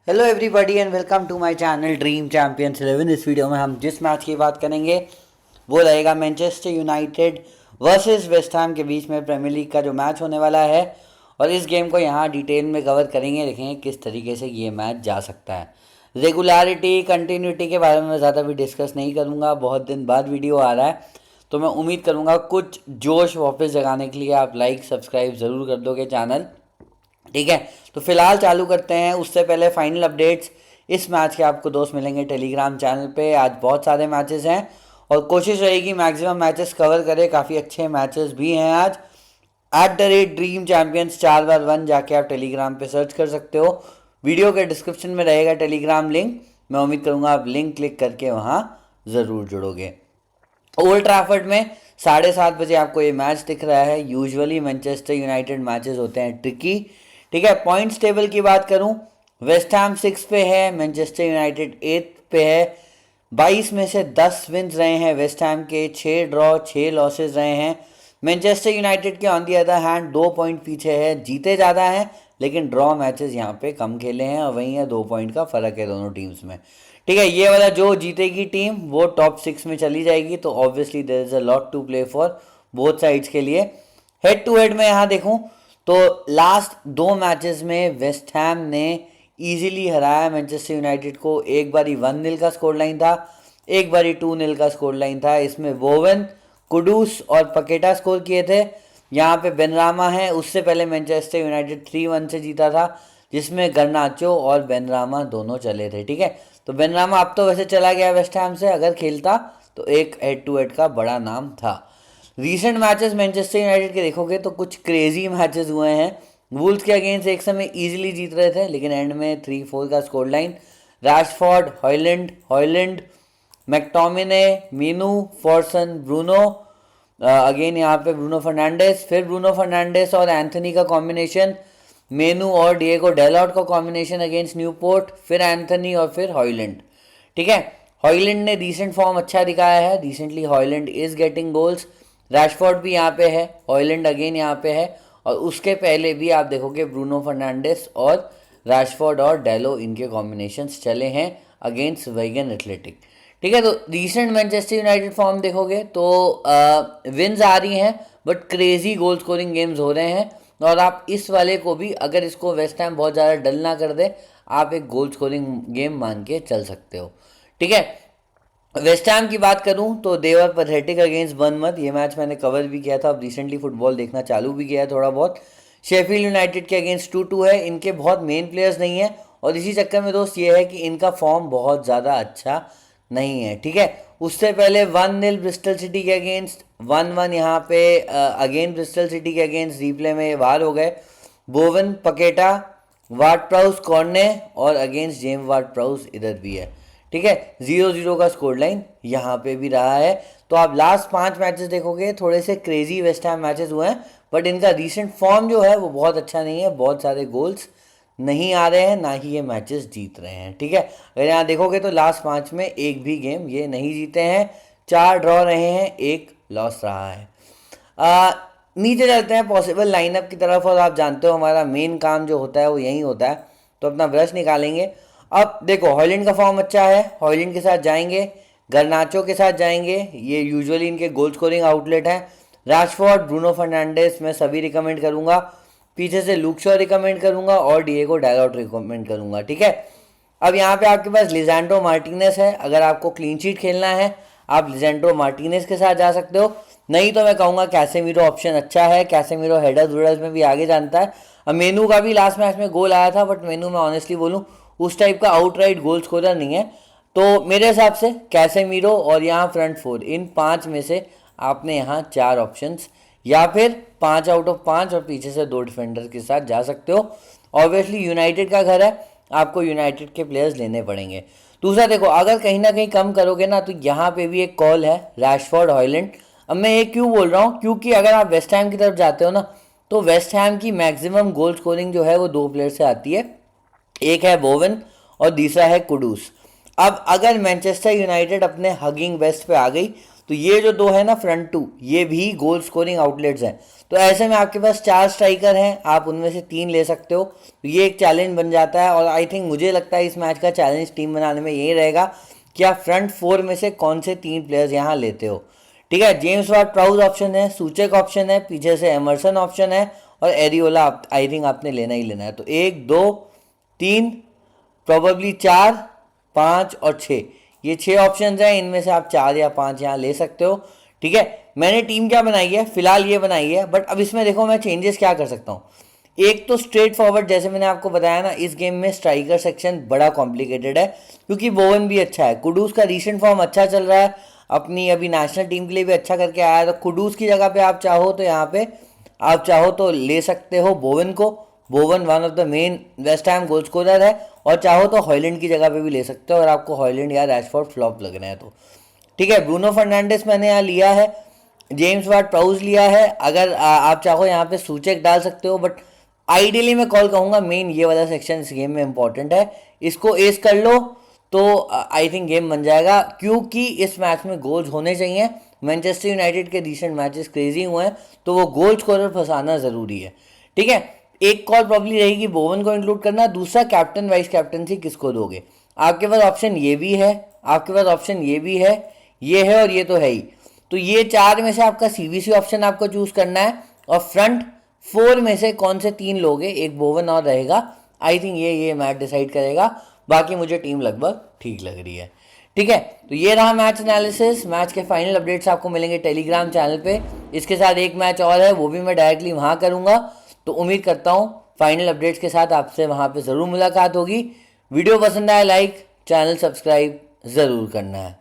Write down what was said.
Hello everybody and welcome to my channel dream champions 11। इस video में हम जिस मैच की बात करेंगे वो रहेगा Manchester United versus West Ham के बीच में प्रीमियर लीग का जो मैच होने वाला है। और इस गेम को यहाँ डिटेल में कवर करेंगे, देखेंगे किस तरीके से ये मैच जा सकता है। रेगुलरिटी कंटिन्यूटी के बारे में ज़्यादा भी डिस्कस नहीं करूँगा, बहुत दिन बाद वीडियो आ रहा है तो मैं उम्मीद करूँगा कुछ जोश वापस जगाने के लिए आप लाइक सब्सक्राइब ज़रूर कर दोगे चैनल। ठीक है, तो फिलहाल चालू करते हैं। उससे पहले फाइनल अपडेट्स इस मैच के आपको दोस्त मिलेंगे टेलीग्राम चैनल पे। आज बहुत सारे मैचेस हैं और कोशिश रहेगी मैक्सिमम मैचेस कवर करें, काफ़ी अच्छे मैचेस भी हैं आज। @ड्रीम चैंपियंस 4x1 जाके आप टेलीग्राम पे सर्च कर सकते हो। वीडियो के डिस्क्रिप्शन में रहेगा टेलीग्राम लिंक, मैं उम्मीद करूँगा आप लिंक क्लिक करके वहाँ ज़रूर जुड़ोगे। ओल्ड ट्रैफर्ड में 7:30 बजे आपको ये मैच दिख रहा है। यूजुअली मैनचेस्टर यूनाइटेड मैचेस होते हैं ट्रिकी। ठीक है, पॉइंट्स टेबल की बात करूं, वेस्ट हैम 6 पे है, मैनचेस्टर यूनाइटेड 8 पे है। 22 में से 10 विन्स रहे हैं वेस्ट हैम के, 6 ड्रॉ 6 लॉसेज रहे हैं। मैनचेस्टर यूनाइटेड के on the other hand 2 point पीछे है, जीते ज़्यादा हैं लेकिन ड्रॉ मैचेस यहाँ पे कम खेले हैं और वहीं है 2 पॉइंट का फ़र्क है दोनों टीम्स में। ठीक है, ये वाला जो जीतेगी टीम वो टॉप 6 में चली जाएगी, तो obviously there is a lot to play for both sides के लिए। हेड टू हेड में यहाँ देखूँ तो लास्ट 2 मैचेस में वेस्ट हैम ने इजीली हराया मैनचेस्टर यूनाइटेड को। एक बारी 1-0 का स्कोर लाइन था, एक बारी 2-0 का स्कोर लाइन था। इसमें वोवन, कुडूस और पकेटा स्कोर किए थे। यहाँ पे बेनरामा है, उससे पहले मैनचेस्टर यूनाइटेड 3-1 से जीता था जिसमें गर्नाचो और बेनरामा दोनों चले थे। ठीक है, तो बेनरामा अब तो वैसे चला गया वेस्ट हैम से, अगर खेलता तो एक हेड टू हेड का बड़ा नाम था। रीसेंट मैचेस मैनचेस्टर यूनाइटेड के देखोगे तो कुछ क्रेजी मैचेस हुए हैं। वुल्स के अगेंस्ट एक समय इजीली जीत रहे थे लेकिन एंड में 3-4 का score line. Rashford, Hojlund, McTominay, Mainoo, Forson, Bruno, again यहाँ पे ब्रूनो फर्नांडिस, फिर ब्रूनो फर्नांडिस और एंथनी का कॉम्बिनेशन, मेनू और डिएगो डेलॉट का कॉम्बिनेशन अगेंस्ट न्यूपोर्ट, फिर एंथनी और फिर हॉयलैंड। ठीक है, हॉयलैंड ने रिसेंट फॉर्म अच्छा दिखाया है, recently Højlund is getting goals. Rashford भी यहाँ पे है, हॉयलैंड अगेन यहाँ पे है, और उसके पहले भी आप देखोगे ब्रूनो फर्नांडिस और रैशफोर्ड और डेलो इनके कॉम्बिनेशंस चले हैं अगेंस्ट विगन एथलेटिक। ठीक है, तो रिसेंट मैनचेस्टर यूनाइटेड फॉर्म देखोगे तो विन्स आ रही हैं but crazy goal scoring games हो रहे हैं। और आप इस वाले को भी, अगर इसको वेस्ट हैम बहुत ज़्यादा डल ना कर दे, आप एक गोल स्कोरिंग गेम मान के चल सकते हो। ठीक है, वेस्ट हैम की बात करूं तो देवर पैथेटिक अगेंस्ट बर्नमथ, ये मैच मैंने कवर भी किया था, अब रिसेंटली फुटबॉल देखना चालू भी किया है थोड़ा बहुत। शेफील्ड यूनाइटेड के अगेंस्ट 2-2 है, इनके बहुत मेन प्लेयर्स नहीं है और इसी चक्कर में दोस्त ये है कि इनका फॉर्म बहुत ज़्यादा अच्छा नहीं है। ठीक है, उससे पहले 1-0 ब्रिस्टल सिटी के अगेंस्ट, 1-1 यहाँ पे अगेन ब्रिस्टल सिटी के अगेंस्ट रीप्ले में बाहर हो गए। बोवन, पकेटा, वार्ड प्राउस, कॉर्ने और अगेंस्ट जेम वार्ड प्राउस इधर भी है। ठीक है, 0-0 का स्कोर लाइन यहाँ पे भी रहा है। तो आप लास्ट 5 मैचेस देखोगे थोड़े से क्रेजी वेस्ट हैम मैचेस हुए हैं बट इनका रीसेंट फॉर्म जो है वो बहुत अच्छा नहीं है, बहुत सारे गोल्स नहीं आ रहे हैं, ना ही ये मैचेस जीत रहे हैं। ठीक है, अगर यहाँ देखोगे तो लास्ट 5 में एक भी गेम ये नहीं जीते हैं, 4 ड्रॉ रहे हैं, 1 लॉस रहा है। नीचे चलते हैं पॉसिबल लाइनअप की तरफ, और आप जानते हो हमारा मेन काम जो होता है वो यही होता है, तो अपना ब्रश निकालेंगे। अब देखो हॉयलैंड का फॉर्म अच्छा है, हॉयलैंड के साथ जाएंगे, गर्नाचो के साथ जाएंगे, ये यूजुअली इनके गोल स्कोरिंग आउटलेट हैं। रैशफोर्ड, ब्रूनो फर्नांडिस मैं सभी रिकमेंड करूंगा, पीछे से लुक शॉ रिकमेंड करूंगा और डिएगो डेलॉट रिकमेंड करूंगा। ठीक है, अब यहाँ पे आपके पास लिजेंड्रो मार्टिनेज है, अगर आपको क्लीन शीट खेलना है आप लिजेंड्रो मार्टिनेज के साथ जा सकते हो, नहीं तो मैं कहूँगा कैसेमीरो ऑप्शन अच्छा है। कैसेमीरो हेडर्स वेडर्स में भी आगे जानता है। अब मेनू का भी लास्ट मैच में गोल आया था बट मेनू मैं ऑनेस्टली बोलूँ उस टाइप का आउटराइट गोल स्कोरर नहीं है, तो मेरे हिसाब से कैसेमीरो और यहाँ फ्रंट 4, इन 5 में से आपने यहाँ 4 ऑप्शंस या फिर 5 आउट ऑफ 5 और पीछे से 2 डिफेंडर के साथ जा सकते हो। ऑब्वियसली यूनाइटेड का घर है, आपको यूनाइटेड के प्लेयर्स लेने पड़ेंगे। दूसरा देखो, अगर कहीं ना कहीं कम करोगे ना तो यहाँ पे भी एक कॉल है रैशफोर्ड, हॉयलैंड। अब मैं ये क्यों बोल रहा हूँ, क्योंकि अगर आप वेस्ट हैम की तरफ जाते हो ना तो वेस्ट हैम की मैक्सिमम गोल स्कोरिंग जो है वो 2 प्लेयर से आती है, एक है बोवन और दूसरा है कुडूस। अब अगर मैनचेस्टर यूनाइटेड अपने हगिंग बेस्ट पे आ गई तो ये जो दो है ना फ्रंट टू, ये भी गोल स्कोरिंग आउटलेट्स हैं। तो ऐसे में आपके पास 4 स्ट्राइकर हैं, आप उनमें से 3 ले सकते हो, तो ये एक चैलेंज बन जाता है। और आई थिंक मुझे लगता है इस मैच का चैलेंज टीम बनाने में यही रहेगा कि आप फ्रंट 4 में से कौन से 3 प्लेयर्स यहाँ लेते हो। ठीक है, जेम्स वार्ड प्राउज ऑप्शन है, सूचक ऑप्शन है, पीछे से एमरसन ऑप्शन है, और एरियोला आई थिंक आपने लेना ही लेना है। तो 1 2 3 प्रोबेबली 4 5 और 6, ये 6 ऑप्शंस हैं, इनमें से आप 4 या 5 यहाँ ले सकते हो। ठीक है, मैंने टीम क्या बनाई है, फिलहाल ये बनाई है, बट अब इसमें देखो मैं चेंजेस क्या कर सकता हूँ। एक तो स्ट्रेट फॉरवर्ड, जैसे मैंने आपको बताया ना, इस गेम में स्ट्राइकर सेक्शन बड़ा कॉम्प्लिकेटेड है, क्योंकि बोवन भी अच्छा है, कुडूस का रीसेंट फॉर्म अच्छा चल रहा है, अपनी अभी नेशनल टीम के लिए भी अच्छा करके आया है। तो कुडूस की जगह पे आप चाहो तो यहाँ पे आप चाहो तो ले सकते हो बोवन को। बोवन one of the main West Ham goal scorer है, और चाहो तो हॉयलैंड की जगह पे भी ले सकते हो, अगर आपको हॉयलैंड या रैशफोर्ड फ्लॉप लग रहे हैं तो। ठीक है, ब्रूनो फर्नांडिस मैंने यहाँ लिया है, जेम्स वार्ड प्राउज लिया है, अगर आप चाहो यहाँ पे सूचक डाल सकते हो, बट आइडियली मैं कॉल कहूँगा मेन ये वाला सेक्शन इस गेम में इंपॉर्टेंट है, इसको एस कर लो तो आई थिंक गेम बन जाएगा, क्योंकि इस मैच में गोल्स होने चाहिए। मैनचेस्टर यूनाइटेड के रिसेंट मैचेस क्रेजी हुए हैं, तो वो गोल स्कोरर फंसाना ज़रूरी है। ठीक है, एक कॉल प्रॉब्ली रहेगी बोवन को इंक्लूड करना, दूसरा कैप्टन वाइस कैप्टनसी किसको दोगे। आपके पास ऑप्शन ये भी है, आपके पास ऑप्शन ये भी है, ये है और ये तो है ही। तो ये 4 में से आपका सीवीसी ऑप्शन आपको चूज करना है, और फ्रंट 4 में से कौन से 3 लोगे, एक बोवन और रहेगा। आई थिंक ये मैच डिसाइड करेगा, बाकी मुझे टीम लगभग ठीक लग रही है। ठीक है, तो ये रहा मैच एनालिसिस। मैच के फाइनल अपडेट्स आपको मिलेंगे टेलीग्राम चैनल पे। इसके साथ एक मैच और है, वो भी मैं डायरेक्टली वहाँ करूँगा, तो उम्मीद करता हूँ फाइनल अपडेट्स के साथ आपसे वहाँ पे ज़रूर मुलाकात होगी। वीडियो पसंद आए लाइक, चैनल सब्सक्राइब ज़रूर करना है।